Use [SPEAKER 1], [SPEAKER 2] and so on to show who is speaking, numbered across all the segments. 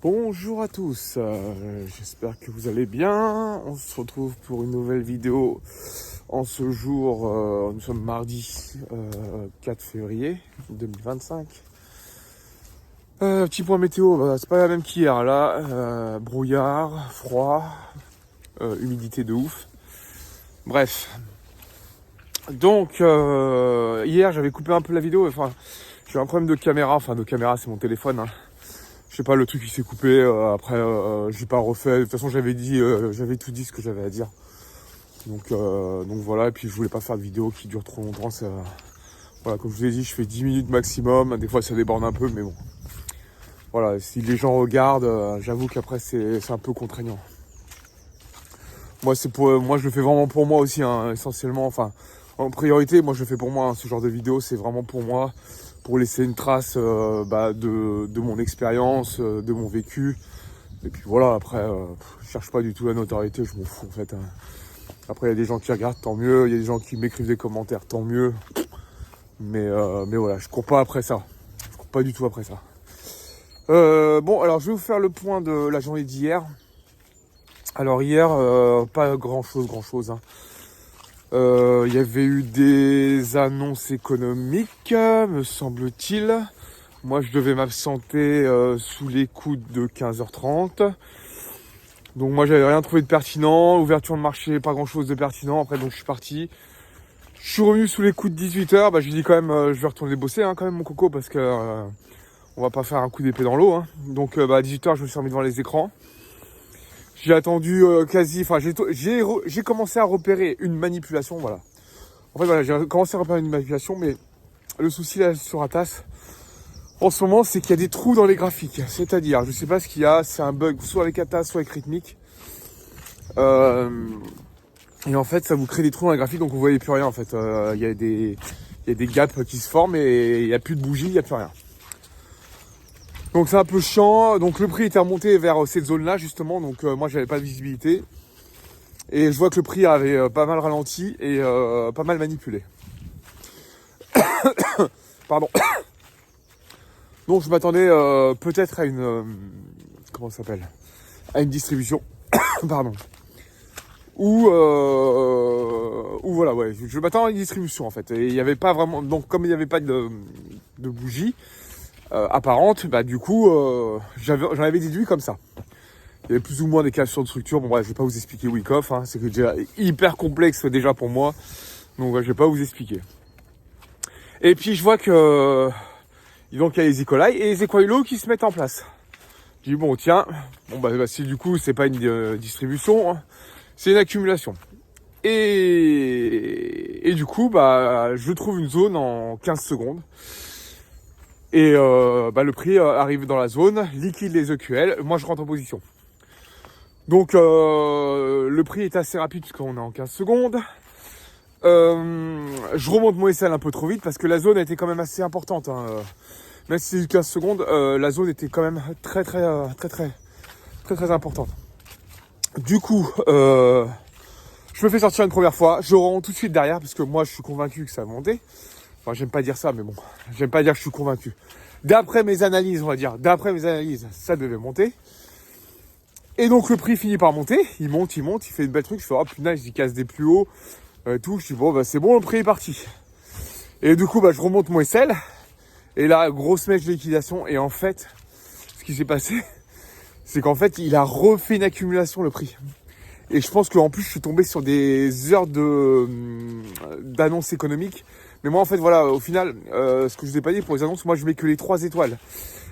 [SPEAKER 1] Bonjour à tous, j'espère que vous allez bien. On se retrouve pour une nouvelle vidéo en ce jour, nous sommes mardi 4 février 2025. Petit point météo, c'est pas la même qu'hier là, brouillard, froid, humidité de ouf. Bref, donc hier j'avais coupé un peu la vidéo, enfin j'ai un problème de caméra, c'est mon téléphone, hein. Je sais pas, le truc qui s'est coupé, après j'ai pas refait, de toute façon j'avais tout dit ce que j'avais à dire. Donc voilà, et puis je voulais pas faire de vidéo qui dure trop longtemps, voilà, comme je vous ai dit, je fais 10 minutes maximum, des fois ça déborde un peu, mais bon. Voilà, si les gens regardent, j'avoue qu'après c'est un peu contraignant. Moi je le fais vraiment pour moi aussi, hein, essentiellement, en priorité, moi je le fais pour moi, hein, ce genre de vidéo c'est vraiment pour moi. Pour laisser une trace de mon expérience, de mon vécu. Et puis voilà, après, je cherche pas du tout la notoriété, je m'en fous en fait, hein. Après, il y a des gens qui regardent, tant mieux. Il y a des gens qui m'écrivent des commentaires, tant mieux. Mais voilà, je cours pas après ça. Je cours pas du tout après ça. Bon, alors je vais vous faire le point de la journée d'hier. Alors hier, pas grand chose, hein. Il y avait eu des annonces économiques, me semble-t-il. Moi, je devais m'absenter sous les coups de 15h30. Donc moi, j'avais rien trouvé de pertinent. Ouverture de marché, pas grand-chose de pertinent. Après, donc je suis parti. Je suis revenu sous les coups de 18h. Je lui dis quand même, je vais retourner bosser, hein, quand même, mon coco, parce que on va pas faire un coup d'épée dans l'eau, hein. Donc à 18h, je me suis remis devant les écrans. J'ai attendu j'ai commencé à repérer une manipulation, voilà. En fait, voilà, j'ai commencé à repérer une manipulation, mais le souci là sur Atas, en ce moment, c'est qu'il y a des trous dans les graphiques. C'est-à-dire, je sais pas ce qu'il y a, c'est un bug soit avec Atas, soit avec Rhythmic. Et en fait, ça vous crée des trous dans les graphiques, donc vous voyez plus rien, en fait. Il y a des gaps qui se forment et il n'y a plus de bougies, il n'y a plus rien. Donc c'est un peu chiant, donc le prix était remonté vers cette zone-là justement, donc moi j'avais pas de visibilité. Et je vois que le prix avait pas mal ralenti et pas mal manipulé. Pardon. Donc je m'attendais peut-être à une... comment ça s'appelle ? À une distribution. Pardon. Ou voilà, ouais, je m'attends à une distribution en fait. Et il n'y avait pas vraiment... Donc comme il n'y avait pas de bougie apparente, du coup j'en avais déduit comme ça. Il y avait plus ou moins des cassures de structure. Bon, je vais pas vous expliquer Wyckoff, hein, c'est déjà hyper complexe déjà pour moi. Donc, je vais pas vous expliquer. Et puis, je vois que donc il y a les E. coli et les E. coli qui se mettent en place. Je dis bon, tiens, si du coup c'est pas une distribution, hein, c'est une accumulation. Et du coup, je trouve une zone en 15 secondes. Et le prix arrive dans la zone, liquide les EQL. Moi, je rentre en position. Donc le prix est assez rapide puisqu'on est en 15 secondes. Je remonte mon SL un peu trop vite parce que la zone était quand même assez importante, hein. Même si c'est 15 secondes, la zone était quand même très importante. Du coup, je me fais sortir une première fois, je rentre tout de suite derrière parce que moi je suis convaincu que ça va monter. Enfin, j'aime pas dire ça, mais bon, j'aime pas dire que je suis convaincu. D'après mes analyses, ça devait monter. Et donc le prix finit par monter, il monte, il fait une belle truc, je fais oh punaise, il casse des plus hauts, tout, je dis bon c'est bon, le prix est parti. Et du coup je remonte mon SL, et là grosse mèche de liquidation, et en fait, ce qui s'est passé, c'est qu'en fait il a refait une accumulation le prix. Et je pense qu'en plus je suis tombé sur des heures d'annonces économiques. Mais moi en fait voilà, au final, ce que je vous ai pas dit pour les annonces, moi je mets que les 3 étoiles.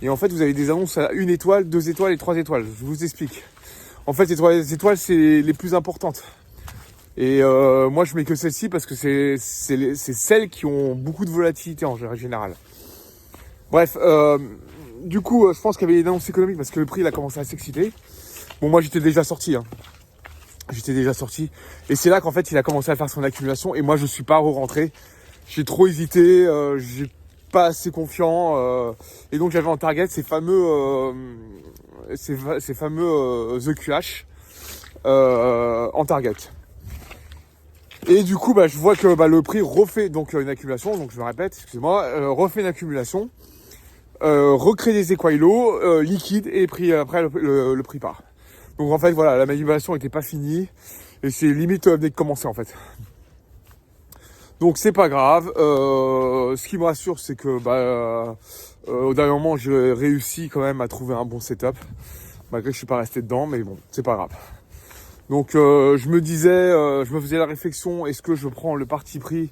[SPEAKER 1] Et en fait, vous avez des annonces à 1 étoile, 2 étoiles et 3 étoiles. Je vous explique. En fait, les 3 étoiles, c'est les plus importantes. Et moi, je mets que celles-ci parce que c'est celles qui ont beaucoup de volatilité en général. Bref, du coup, je pense qu'il y avait une annonce économique parce que le prix, il a commencé à s'exciter. Bon, moi, j'étais déjà sorti, hein. Et c'est là qu'en fait, il a commencé à faire son accumulation. Et moi, je suis pas re-rentré. J'ai trop hésité. J'ai pas assez confiant, et donc j'avais en target ces fameux EQH en target. Et du coup je vois que le prix refait donc une accumulation, donc je me répète, excusez-moi, refait une accumulation. recréer des équaillots liquides et après le prix part. Donc en fait voilà, la manipulation n'était pas finie et c'est limite venait de commencer en fait. Donc c'est pas grave. Ce qui me rassure, c'est que au dernier moment, j'ai réussi quand même à trouver un bon setup, malgré que je suis pas resté dedans, mais bon, c'est pas grave. Donc je me faisais la réflexion, est-ce que je prends le parti pris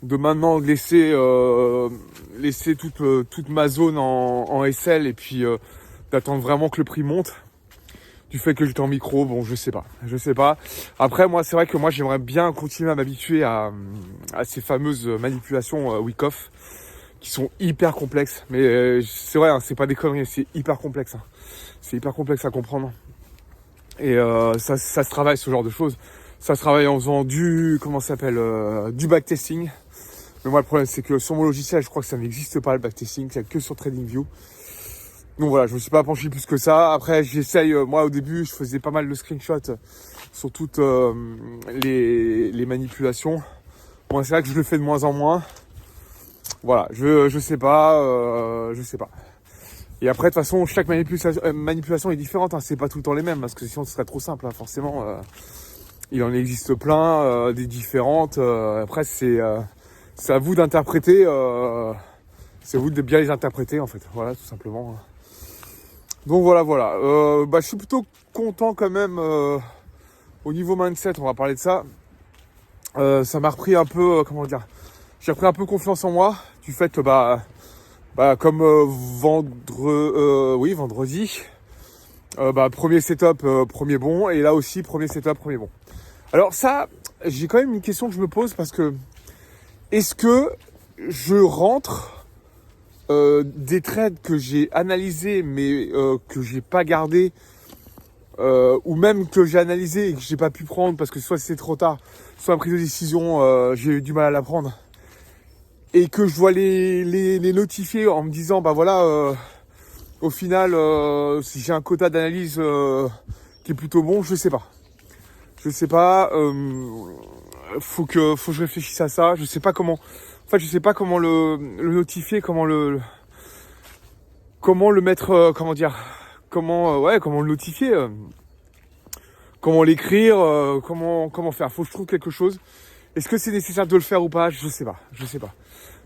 [SPEAKER 1] de maintenant laisser toute ma zone en SL et puis d'attendre vraiment que le prix monte. Du fait que j'étais en micro, bon, je sais pas. Après, moi, c'est vrai que moi, j'aimerais bien continuer à m'habituer à ces fameuses manipulations Wyckoff qui sont hyper complexes. Mais c'est vrai, hein, c'est pas des conneries, c'est hyper complexe. Hein. C'est hyper complexe à comprendre. Et ça se travaille, ce genre de choses. Ça se travaille en faisant du backtesting. Mais moi, le problème, c'est que sur mon logiciel, je crois que ça n'existe pas, le backtesting. C'est que sur TradingView. Donc voilà, je me suis pas penché plus que ça. Après, j'essaye, moi au début, je faisais pas mal de screenshots sur toutes les manipulations. Bon, c'est vrai que je le fais de moins en moins. Voilà, je sais pas. Et après, de toute façon, chaque manipulation est différente. Hein. C'est pas tout le temps les mêmes, parce que sinon ce serait trop simple. Hein. Forcément, il en existe plein, des différentes. Après, c'est à vous d'interpréter. C'est à vous de bien les interpréter, en fait. Voilà, tout simplement. Donc voilà. Je suis plutôt content quand même au niveau mindset, on va parler de ça. Ça m'a repris un peu, j'ai repris un peu confiance en moi du fait que comme vendredi, premier setup, premier bon, et là aussi premier setup, premier bon. Alors ça, j'ai quand même une question que je me pose parce que est-ce que je rentre des trades que j'ai analysés mais que j'ai pas gardé ou même que j'ai analysé et que j'ai pas pu prendre parce que soit c'est trop tard, soit ma prise de décision j'ai eu du mal à la prendre et que je dois les notifier en me disant au final si j'ai un quota d'analyse qui est plutôt bon, je sais pas. Faut que je réfléchisse à ça, je sais pas comment. En fait, je sais pas comment le notifier, comment le mettre, comment le notifier, comment l'écrire, comment faire. Faut que je trouve quelque chose. Est-ce que c'est nécessaire de le faire ou pas? Je sais pas.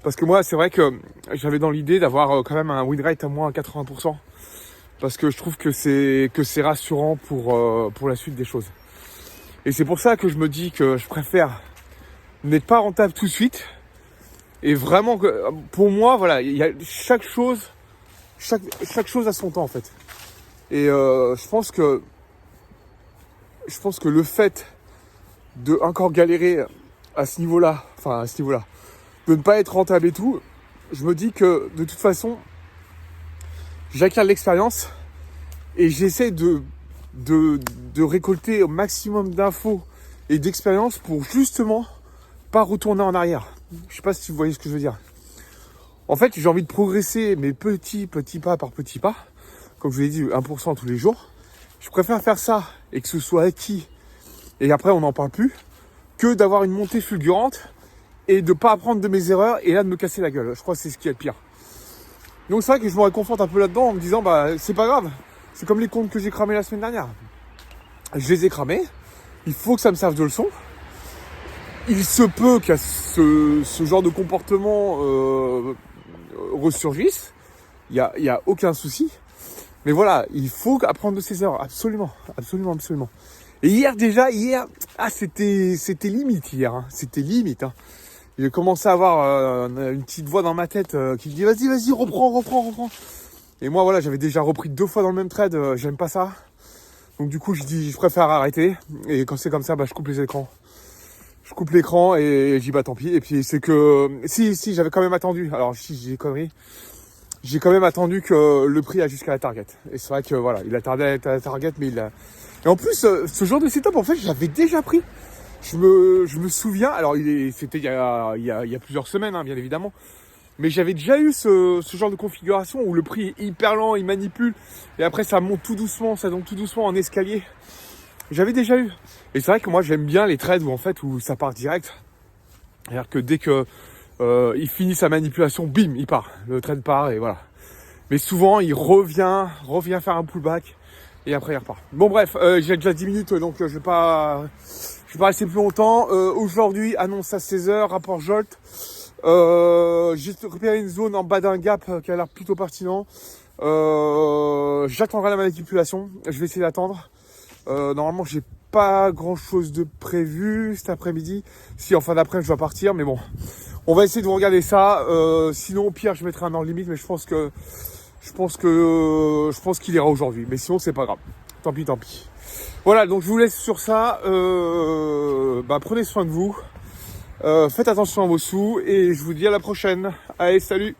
[SPEAKER 1] Parce que moi, c'est vrai que j'avais dans l'idée d'avoir quand même un win rate à moins 80%. Parce que je trouve que c'est rassurant pour la suite des choses. Et c'est pour ça que je me dis que je préfère n'être pas rentable tout de suite. Et vraiment, pour moi, voilà, il y a chaque chose a son temps en fait. Et je pense que le fait de encore galérer à ce niveau-là, de ne pas être rentable et tout, je me dis que de toute façon, j'acquiers l'expérience et j'essaie de récolter au maximum d'infos et d'expérience pour justement pas retourner en arrière. Je sais pas si vous voyez ce que je veux dire. En fait, j'ai envie de progresser, mais petit pas par petit pas. Comme je vous l'ai dit, 1% tous les jours. Je préfère faire ça et que ce soit acquis et après on n'en parle plus, que d'avoir une montée fulgurante et de pas apprendre de mes erreurs et là de me casser la gueule. Je crois que c'est ce qui est le pire. Donc c'est vrai que je me réconforte un peu là-dedans en me disant c'est pas grave. C'est comme les comptes que j'ai cramés la semaine dernière. Je les ai cramés. Il faut que ça me serve de leçon. Il se peut qu'à ce genre de comportement ressurgisse. Il y a aucun souci. Mais voilà, il faut apprendre de ses erreurs. Absolument. Et hier, c'était limite hier. Hein. C'était limite. Hein. J'ai commencé à avoir une petite voix dans ma tête qui me dit vas-y, reprends. Et moi, voilà, j'avais déjà repris 2 fois dans le même trade. J'aime pas ça. Donc du coup, je préfère arrêter. Et quand c'est comme ça, je coupe les écrans. Je coupe l'écran et je dis tant pis. Et puis c'est que si j'avais quand même attendu. Alors si j'ai des conneries, j'ai quand même attendu que le prix aille jusqu'à la target. Et c'est vrai que voilà, il a tardé à être à la target, mais il a. Et en plus, ce genre de setup, en fait, je l'avais déjà pris. Je me souviens. Alors c'était il y a plusieurs semaines, hein, bien évidemment. Mais j'avais déjà eu ce genre de configuration où le prix est hyper lent, il manipule et après ça monte tout doucement, en escalier. J'avais déjà eu. Et c'est vrai que moi j'aime bien les trades où ça part direct. C'est-à-dire que dès que il finit sa manipulation, bim, il part. Le trade part et voilà. Mais souvent, il revient faire un pullback et après il repart. Bon bref, j'ai déjà 10 minutes, donc je vais pas rester plus longtemps. Aujourd'hui, annonce à 16h, rapport Jolt. J'ai repéré une zone en bas d'un gap qui a l'air plutôt pertinent. J'attendrai la manipulation. Je vais essayer d'attendre. Normalement, j'ai pas grand chose de prévu cet après-midi. Si en fin d'après-midi, je dois partir, mais bon. On va essayer de regarder ça. Sinon, au pire, je mettrai un heure limite, mais je pense qu'il ira aujourd'hui. Mais sinon, c'est pas grave. Tant pis. Voilà, donc je vous laisse sur ça. Prenez soin de vous. Faites attention à vos sous et je vous dis à la prochaine. Allez, salut!